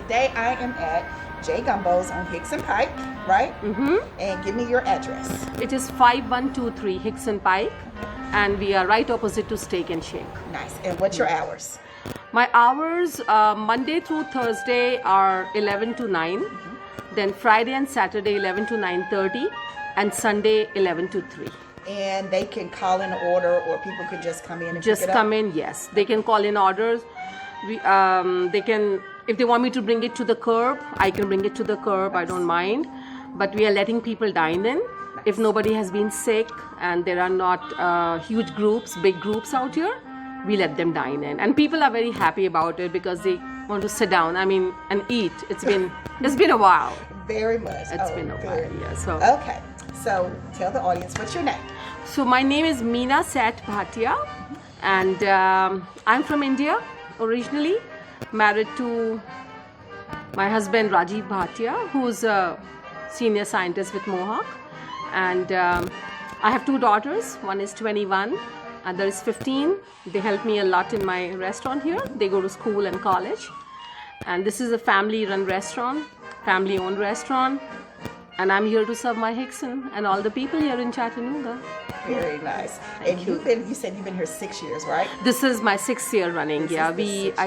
today I am at J Gumbo's on Hickson Pike, right? Mm-hmm. And give me your address. It is 5123 Hickson Pike, and we are right opposite to Steak and Shake. Nice. And what's your hours? My hours, Monday through Thursday are 11 to 9. Then Friday and Saturday 11 to 9:30, and Sunday 11 to 3. And they can call in an order, or people could just come in and Just pick it come up? in, yes. They can call in orders. They can, if they want me to bring it to the curb, I can bring it to the curb. I don't mind. But we are letting people dine in. If nobody has been sick and there are not huge groups, big groups out here, we let them dine in. And people are very happy about it because they want to sit down, and eat. It's been a while. Very much. It's been a while, yeah. So. Okay. So tell the audience, what's your name? So my name is Meena Seth Bhatia, and I'm from India originally, married to my husband Rajiv Bhatia, who's a senior scientist with Mohawk, and I have 2 daughters. One is 21, other is 15. They help me a lot in my restaurant here. They go to school and college, and this is a family-run restaurant, family-owned restaurant. And I'm here to serve my Hickson and all the people here in Chattanooga. Very nice. Thank you. You said you've been here 6 years, right? This is my 6th year running. I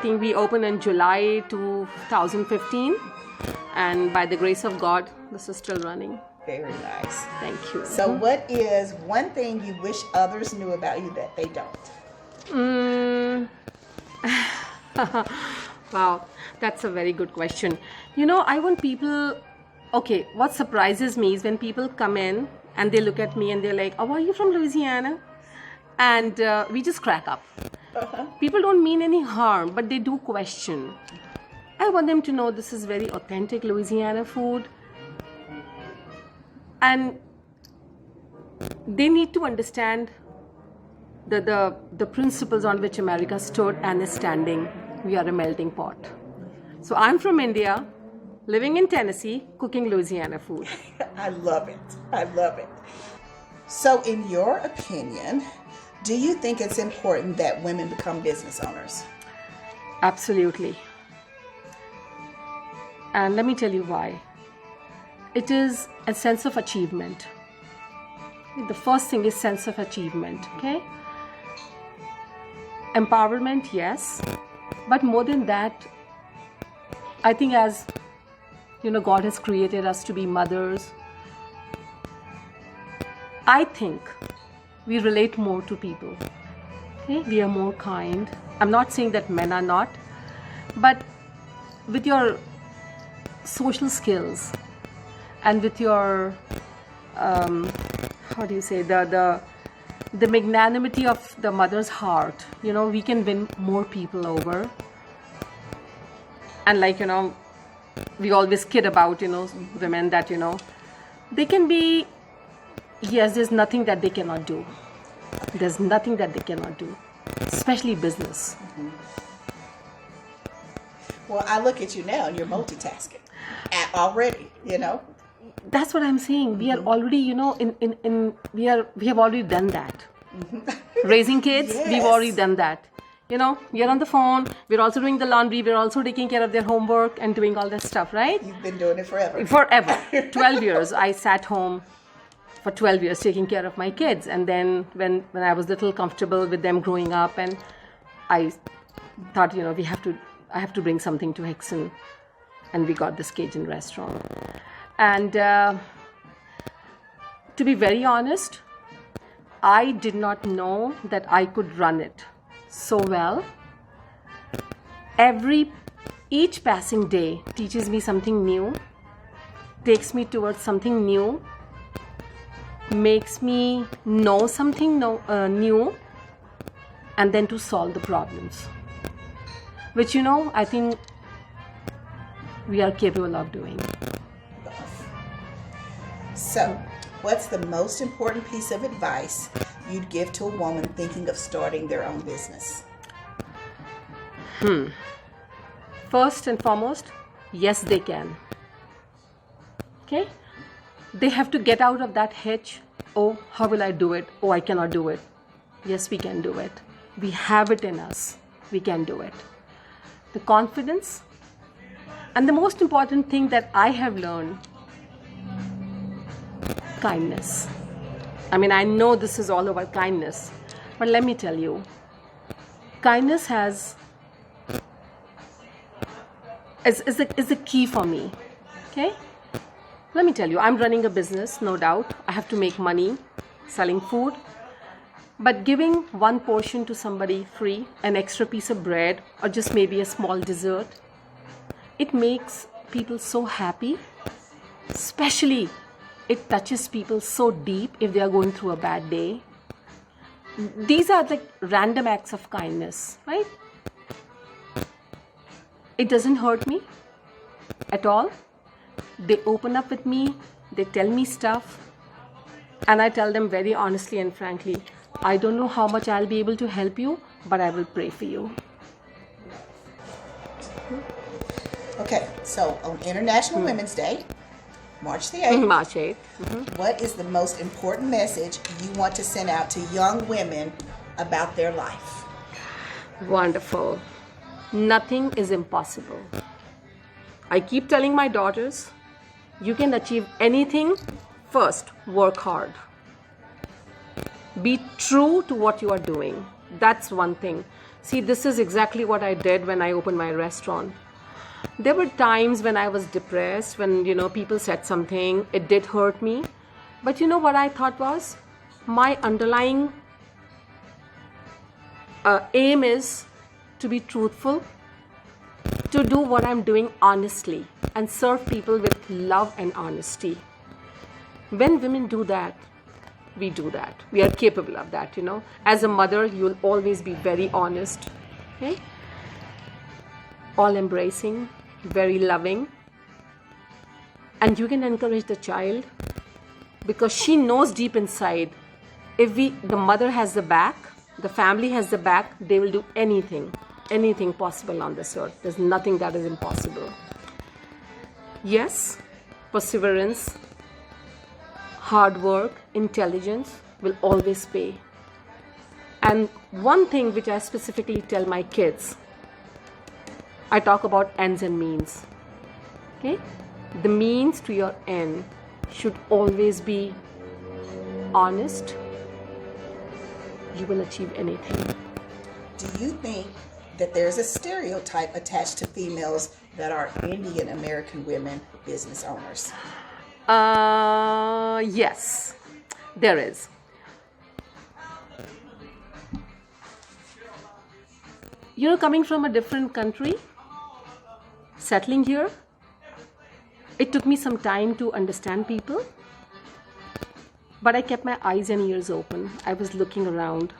think we opened in July 2015, and by the grace of God, this is still running. Very nice. Thank you. So what is one thing you wish others knew about you that they don't? Wow, that's a very good question. I want people... Okay, what surprises me is when people come in and they look at me and they're like, "Oh, are you from Louisiana?" And we just crack up. People don't mean any harm, but they do question. I want them to know this is very authentic Louisiana food. And they need to understand the principles on which America stood and is standing. We are a melting pot. So I'm from India, living in Tennessee, cooking Louisiana food. I love it. I love it. So in your opinion, do you think it's important that women become business owners? Absolutely. And let me tell you why. It is a sense of achievement. The first thing is sense of achievement, okay? Empowerment, yes. But more than that, I think as God has created us to be mothers. I think we relate more to people. Okay? We are more kind. I'm not saying that men are not, but with your social skills and with your, how do you say, the magnanimity of the mother's heart, we can win more people over. And we always kid about, women that, they can be, yes, there's nothing that they cannot do. There's nothing that they cannot do, especially business. Mm-hmm. Well, I look at you now and you're multitasking already, That's what I'm saying. We are already, we have already done that. Mm-hmm. Raising kids, yes. We've already done that. You're on the phone, we're also doing the laundry, we're also taking care of their homework and doing all that stuff, right? You've been doing it forever. Forever. 12 years. I sat home for 12 years taking care of my kids. And then when I was a little comfortable with them growing up, and I thought, I have to bring something to Hickson. And we got this Cajun restaurant. And to be very honest, I did not know that I could run it so well. Each passing day teaches me something new, takes me towards something new, makes me know something new, and then to solve the problems, which I think we are capable of doing. So, what's the most important piece of advice you'd give to a woman thinking of starting their own business? First and foremost, yes, they can. Okay? They have to get out of that hitch. Oh, how will I do it? Oh, I cannot do it. Yes, we can do it. We have it in us. We can do it. The confidence And the most important thing that I have learned, kindness. I mean, I know this is all about kindness, but let me tell you, kindness is the key for me. Okay? Let me tell you, I'm running a business, no doubt. I have to make money selling food. But giving one portion to somebody free, an extra piece of bread, or just maybe a small dessert, it makes people so happy. Especially, it touches people so deep if they are going through a bad day. These are like random acts of kindness, right? It doesn't hurt me at all. They open up with me, they tell me stuff, and I tell them very honestly and frankly, I don't know how much I'll be able to help you, but I will pray for you. Okay, so on International Women's Day, March the 8th, March 8th. what is the most important message you want to send out to young women about their life? Wonderful. Nothing is impossible. I keep telling my daughters, you can achieve anything. First, work hard. Be true to what you are doing. That's one thing. See, this is exactly what I did when I opened my restaurant. There were times when I was depressed, when, people said something, it did hurt me. But what I thought was, my underlying aim is to be truthful, to do what I'm doing honestly, and serve people with love and honesty. When women do that, we do that. We are capable of that, As a mother, you'll always be very honest, okay? All embracing, very loving. And you can encourage the child because she knows deep inside, if the mother has the back, the family has the back, they will do anything possible on this earth. There's nothing that is impossible. Yes, perseverance, hard work, intelligence will always pay. And one thing which I specifically tell my kids, I talk about ends and means. Okay? The means to your end should always be honest. You will achieve anything. Do you think that there's a stereotype attached to females that are Indian American women business owners? Yes, there is. Coming from a different country, settling here, it took me some time to understand people, but I kept my eyes and ears open. I was looking around.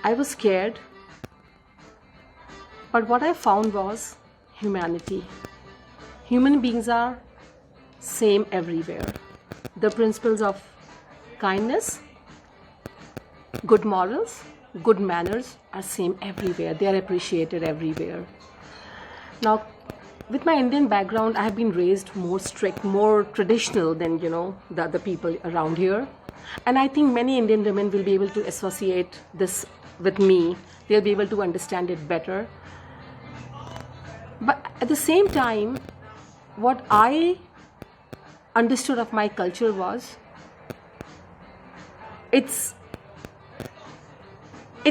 I was scared, but what I found was humanity. Human beings are same everywhere. The principles of kindness, good morals, good manners are same everywhere. They are appreciated everywhere. Now, with my Indian background, I have been raised more strict, more traditional than, the other people around here. And I think many Indian women will be able to associate this with me. They'll be able to understand it better. But at the same time, what I understood of my culture was, it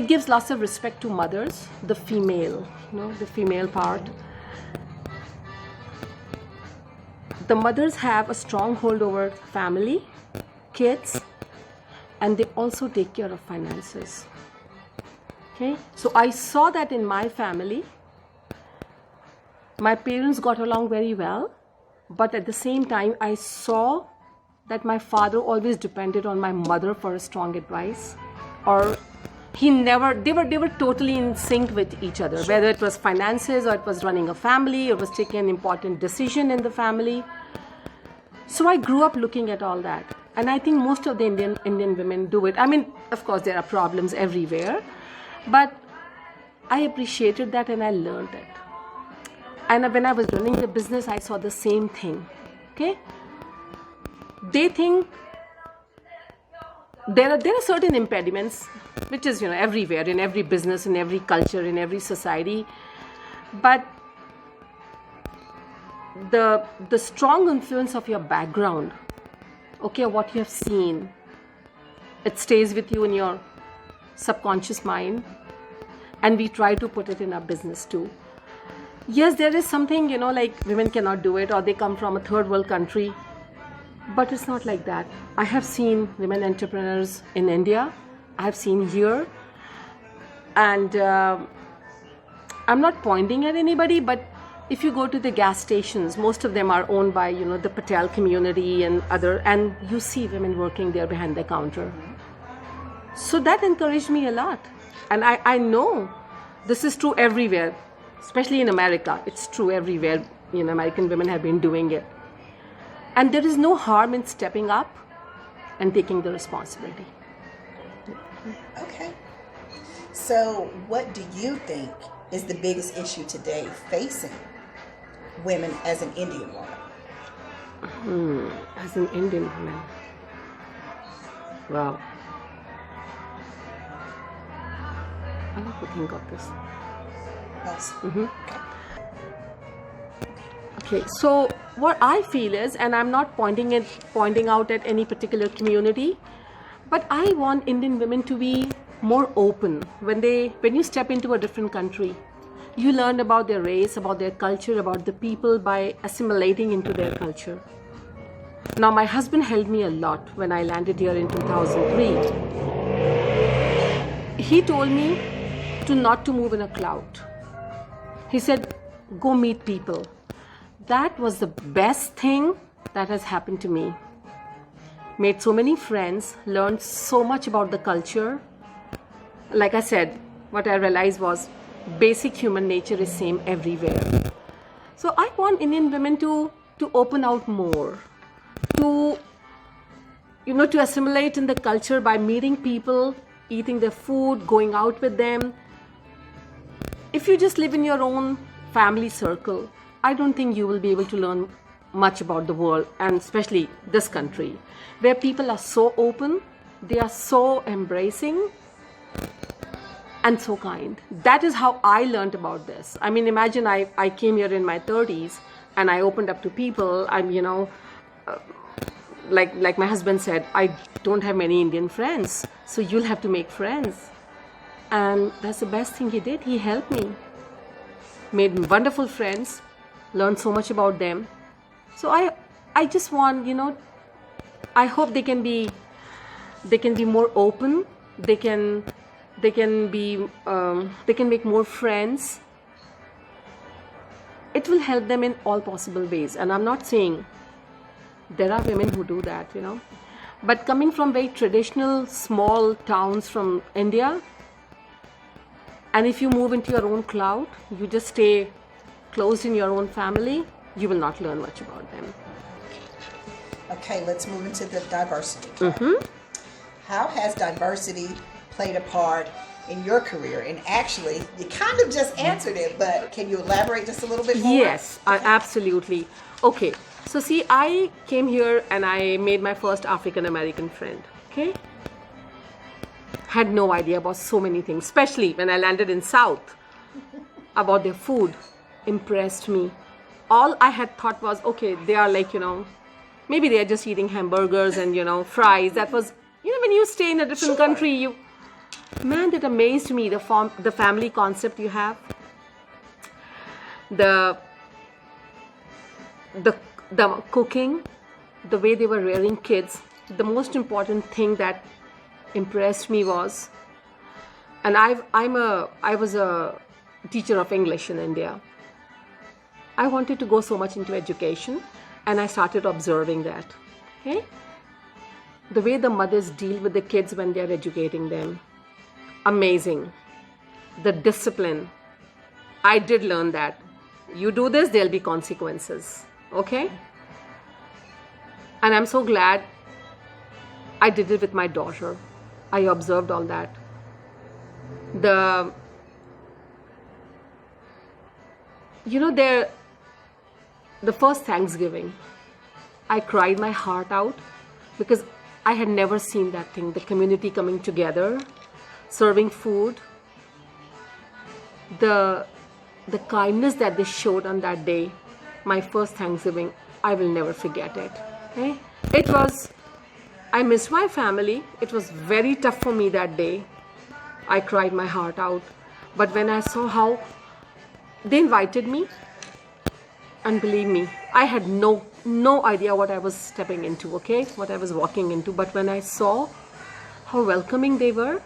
gives lots of respect to mothers, the female, the female part. The mothers have a strong hold over family, kids, and they also take care of finances. Okay, so I saw that in my family. My parents got along very well, but at the same time, I saw that my father always depended on my mother for a strong advice, or they were totally in sync with each other, whether it was finances or it was running a family or was taking an important decision in the family. So I grew up looking at all that, and I think most of the Indian women do it. I mean, of course, there are problems everywhere, but I appreciated that and I learned it. And when I was running the business, I saw the same thing. Okay? They think there are certain impediments, which is everywhere, in every business, in every culture, in every society. But the strong influence of your background, okay, what you have seen, it stays with you in your subconscious mind, and we try to put it in our business too. Yes, there is something, like women cannot do it, or they come from a third world country, but it's not like that. I have seen women entrepreneurs in India, I have seen here, and I'm not pointing at anybody, but if you go to the gas stations, most of them are owned by, the Patel community and you see women working there behind the counter. So that encouraged me a lot. And I know this is true everywhere, especially in America. It's true everywhere. American women have been doing it. And there is no harm in stepping up and taking the responsibility. Okay. So what do you think is the biggest issue today facing women as an Indian woman? As an Indian woman. Wow. I have to think of this. Yes. Okay, so what I feel is, and I'm not pointing out at any particular community, but I want Indian women to be more open. When you step into a different country, you learn about their race, about their culture, about the people by assimilating into their culture. Now, my husband helped me a lot when I landed here in 2003. He told me not to move in a cloud. He said, go meet people. That was the best thing that has happened to me. Made so many friends, learned so much about the culture. Like I said, what I realized was basic human nature is same everywhere. So I want Indian women to open out more, to assimilate in the culture by meeting people, eating their food, going out with them. If you just live in your own family circle, I don't think you will be able to learn much about the world, and especially this country, where people are so open, they are so embracing and so kind. That is how I learned about this. I mean, imagine I came here in my 30s and I opened up to people. I'm, like my husband said, I don't have many Indian friends, so you'll have to make friends. And that's the best thing he did. He helped me. Made wonderful friends, learned so much about them. So I just want, I hope they can be more open. They can make more friends. It will help them in all possible ways. And I'm not saying there are women who do that, but coming from very traditional small towns from India, and if you move into your own cloud, you just stay closed in your own family, you will not learn much about them. Okay, let's move into the diversity. How has diversity played a part in your career? And actually, you kind of just answered it, but can you elaborate just a little bit more? Yes, absolutely. Okay, so see, I came here and I made my first African American friend. Okay, had no idea about so many things, especially when I landed in South. About their food impressed me. All I had thought was, okay, they are like, maybe they are just eating hamburgers and, fries. That was, when you stay in a different country, man, that amazed me, the family concept you have. The cooking, the way they were rearing kids. The most important thing that impressed me was, and I was a teacher of English in India. I wanted to go so much into education, and I started observing that. Okay, the way the mothers deal with the kids when they are educating them, amazing. The discipline, I did learn that. You do this, there'll be consequences. Okay, and I'm so glad I did it with my daughter. I observed all that. The first Thanksgiving, I cried my heart out because I had never seen that thing, the community coming together, serving food, the kindness that they showed on that day. my first Thanksgiving, I will never forget it. Okay? It was, I missed my family. It was very tough for me that day. I cried my heart out. But when I saw how they invited me, and believe me, I had no idea what I was stepping into, okay? What I was walking into. But when I saw how welcoming they were,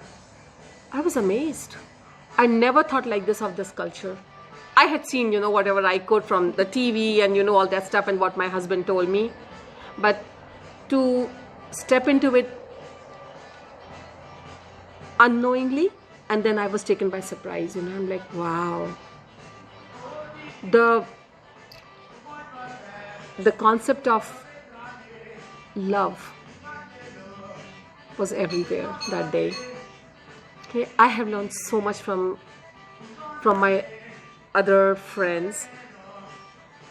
I was amazed. I never thought like this of this culture. I had seen, whatever I could from the TV and, all that stuff and what my husband told me. But to step into it unknowingly, and then I was taken by surprise, I'm like, wow. The concept of love was everywhere that day. Okay, I have learned so much from my other friends,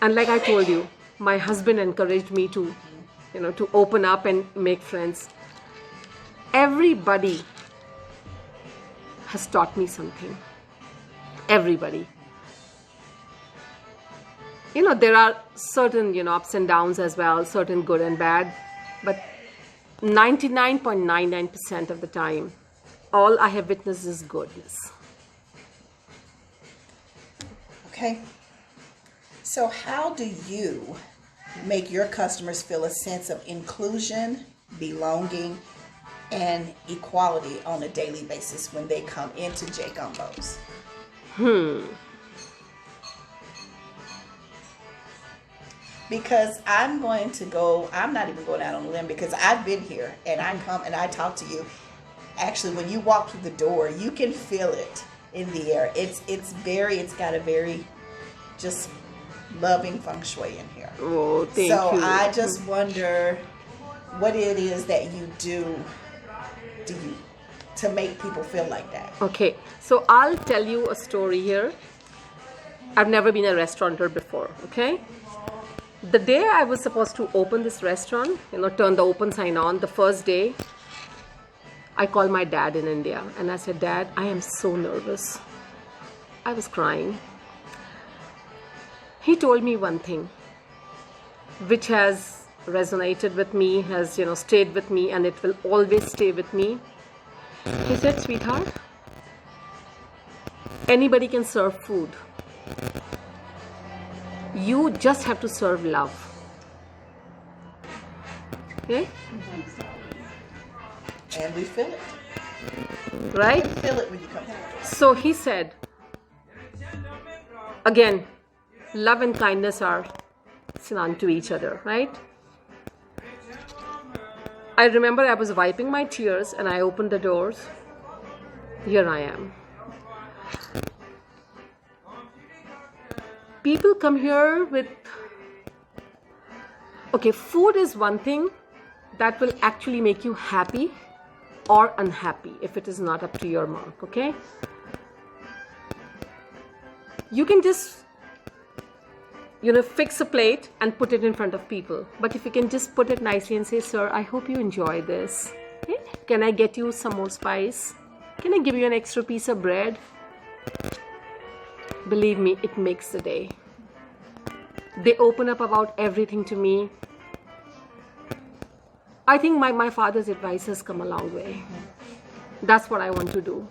and like I told you, my husband encouraged me to to open up and make friends. Everybody has taught me something. Everybody. There are certain ups and downs as well, certain good and bad, but 99.99% of the time, all I have witnessed is goodness. Okay. So how do you make your customers feel a sense of inclusion, belonging, and equality on a daily basis when they come into J Gumbos? Because I'm not even going out on a limb, because I've been here and I come and I talk to you. Actually, when you walk through the door, you can feel it in the air. It's got a very just loving feng shui in here. Oh, thank you. So I just wonder what it is that you do to make people feel like that. Okay, so I'll tell you a story here. I've never been a restaurateur before, okay? The day I was supposed to open this restaurant, turn the open sign on, the first day, I called my dad in India and I said, Dad, I am so nervous. I was crying. He told me one thing, which has resonated with me, has, stayed with me, and it will always stay with me. He said, sweetheart, anybody can serve food. You just have to serve love. Okay? And we feel it. Right? We feel it when you come here. So he said, again, love and kindness are synonym to each other, right? I remember I was wiping my tears and I opened the doors. Here I am. People come here with, okay, food is one thing that will actually make you happy or unhappy if it is not up to your mark, okay? You can just, fix a plate and put it in front of people. But if you can just put it nicely and say, sir, I hope you enjoy this. Okay? Can I get you some more spice? Can I give you an extra piece of bread? Believe me, it makes the day. They open up about everything to me. I think my father's advice has come a long way. That's what I want to do.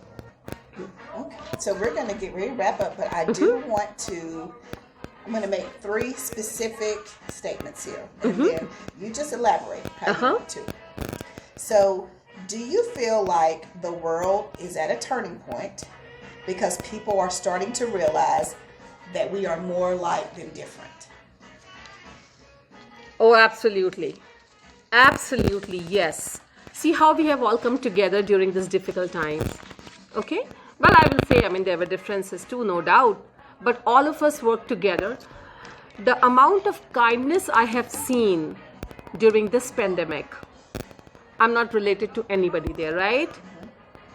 Okay, so we're going to get ready to wrap up, but I do want to, I'm going to make 3 specific statements here. And then you just elaborate how you want to. So, do you feel like the world is at a turning point because people are starting to realize that we are more alike than different? Oh, absolutely. Absolutely, yes. See how we have all come together during this difficult time. Okay? Well, I will say, there were differences too, no doubt. But all of us work together. The amount of kindness I have seen during this pandemic, I'm not related to anybody there, right?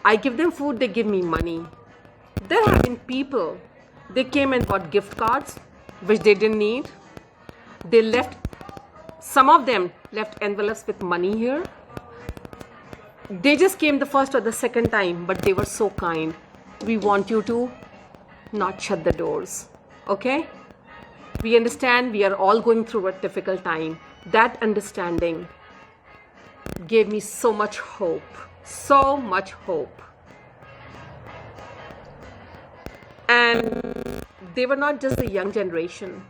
I give them food, they give me money. There have been people, they came and bought gift cards, which they didn't need. They left, some of them left envelopes with money here. They just came the first or the second time, but they were so kind. We want you to not shut the doors, okay? We understand we are all going through a difficult time. That understanding gave me so much hope. So much hope. And they were not just the young generation.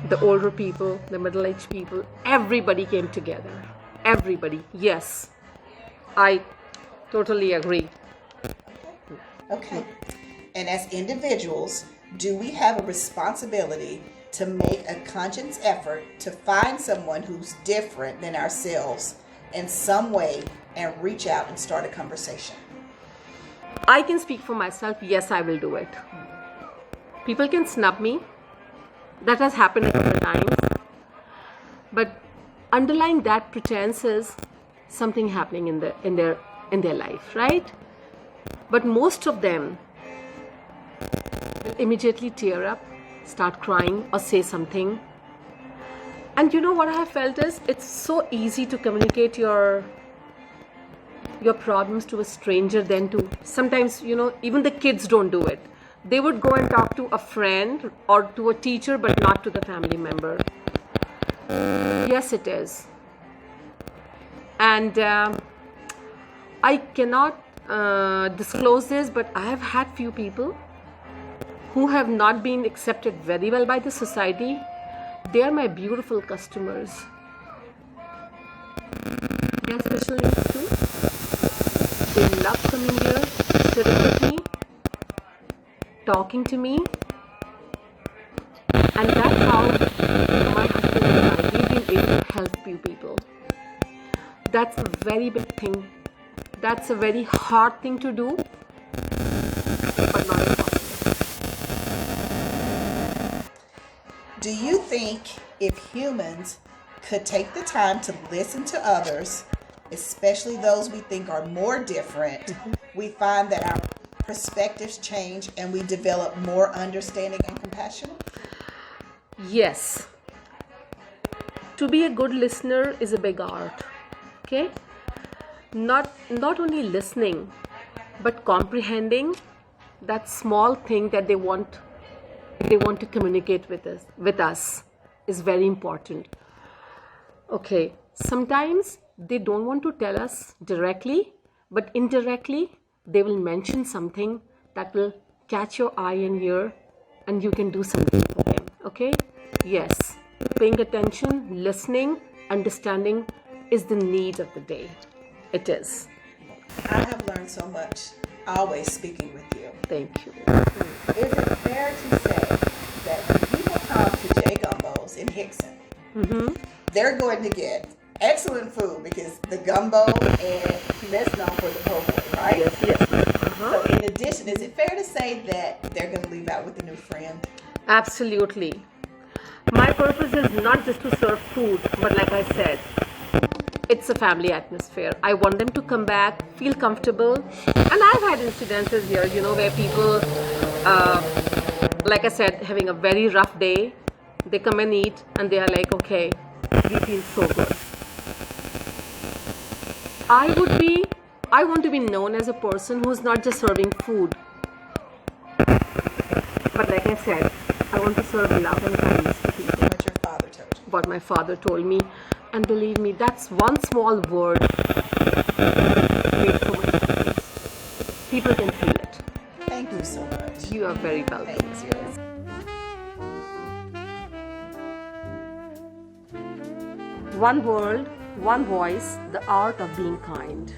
The older people, the middle-aged people, everybody came together. Everybody. Yes. I totally agree. Okay. And as individuals, do we have a responsibility to make a conscious effort to find someone who's different than ourselves in some way and reach out and start a conversation? I can speak for myself. Yes, I will do it. People can snub me. That has happened a couple of times. But underlying that pretense is something happening in their life, right? But most of them will immediately tear up, start crying, or say something. And you know what I have felt is it's so easy to communicate your problems to a stranger than to sometimes, even the kids don't do it. They would go and talk to a friend or to a teacher, but not to the family member. Yes, it is. And I cannot disclose this, but I have had few people who have not been accepted very well by the society. They are my beautiful customers. They are special needs too. They love coming here, sitting with me, talking to me, and that's how my husband and I, we've been able to help few people. That's a very big thing. That's a very hard thing to do, but not impossible. Do you think if humans could take the time to listen to others, especially those we think are more different, we find that our perspectives change and we develop more understanding and compassion? Yes. To be a good listener is a big art. Okay? Not only listening, but comprehending that small thing that they want to communicate with us is very important. Okay, sometimes they don't want to tell us directly, but indirectly they will mention something that will catch your eye and ear, and you can do something for them. Okay? Yes, paying attention, listening, understanding is the need of the day. It is. I have learned so much always speaking with you. Thank you. Is it fair to say that when people come to J Gumbos in Hickson, they're going to get excellent food because the gumbo and that's known for the po' boy, right? Yes. So in addition, is it fair to say that they're going to leave out with a new friend? Absolutely. My purpose is not just to serve food, but like I said, it's a family atmosphere. I want them to come back, feel comfortable. And I've had incidences here, where people, like I said, having a very rough day, they come and eat and they are like, okay, we feel so good. I want to be known as a person who's not just serving food. But like I said, I want to serve love and kindness to people. What your father told you. What my father told me. And believe me, that's one small word makes so much difference. People can feel it. Thank you so much. You are very welcome. Thank you. One world, one voice, the art of being kind.